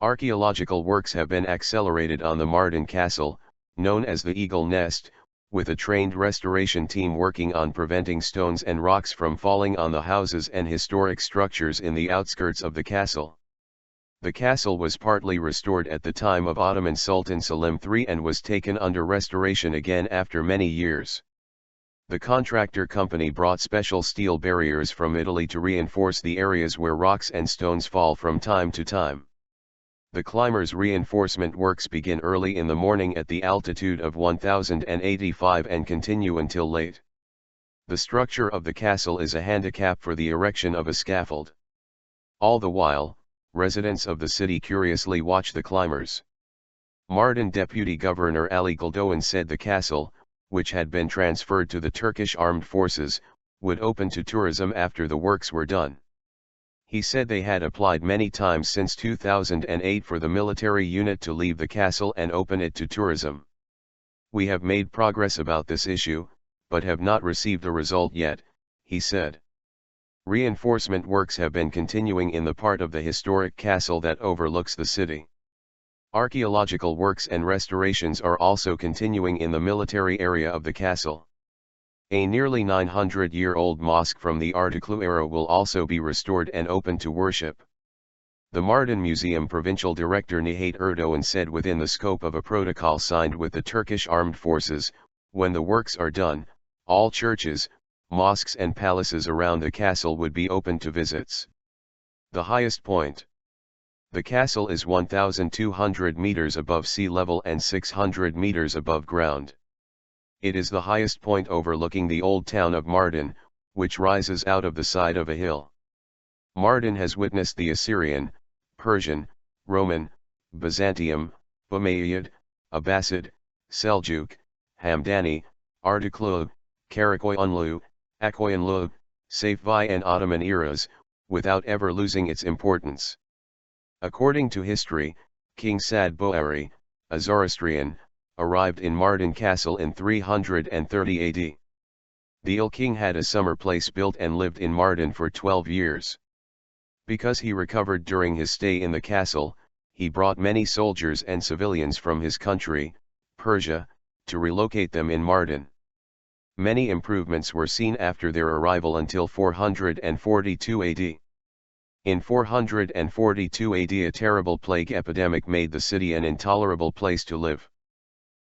Archaeological works have been accelerated on the Mardin Castle, known as the Eagle Nest, with a trained restoration team working on preventing stones and rocks from falling on the houses and historic structures in the outskirts of the castle. The castle was partly restored at the time of Ottoman Sultan Selim III and was taken under restoration again after many years. The contractor company brought special steel barriers from Italy to reinforce the areas where rocks and stones fall from time to time. The climbers' reinforcement works begin early in the morning at the altitude of 1085 and continue until late. The structure of the castle is a handicap for the erection of a scaffold. All the while, residents of the city curiously watch the climbers. Mardin Deputy Governor Ali Güldoğan said the castle, which had been transferred to the Turkish Armed Forces, would open to tourism after the works were done. He said they had applied many times since 2008 for the military unit to leave the castle and open it to tourism. We have made progress about this issue, but have not received a result yet, he said. Reinforcement works have been continuing in the part of the historic castle that overlooks the city. Archaeological works and restorations are also continuing in the military area of the castle. A nearly 900-year-old mosque from the Archaeological era will also be restored and open to worship. The Mardin Museum Provincial Director Nihat Erdoğan said within the scope of a protocol signed with the Turkish Armed Forces, when the works are done, all churches, mosques and palaces around the castle would be open to visits. The highest point. The castle is 1,200 meters above sea level and 600 meters above ground. It is the highest point overlooking the old town of Mardin, which rises out of the side of a hill. Mardin has witnessed the Assyrian, Persian, Roman, Byzantium, Umayyad, Abbasid, Seljuk, Hamdani, Artuklu, Karakoyunlu, Akoyunlu, Safavid and Ottoman eras, without ever losing its importance. According to history, King Sad Boari, a Zoroastrian, arrived in Mardin Castle in 330 AD. The ill king had a summer place built and lived in Mardin for 12 years. Because he recovered during his stay in the castle, he brought many soldiers and civilians from his country, Persia, to relocate them in Mardin. Many improvements were seen after their arrival until 442 AD. In 442 AD a terrible plague epidemic made the city an intolerable place to live.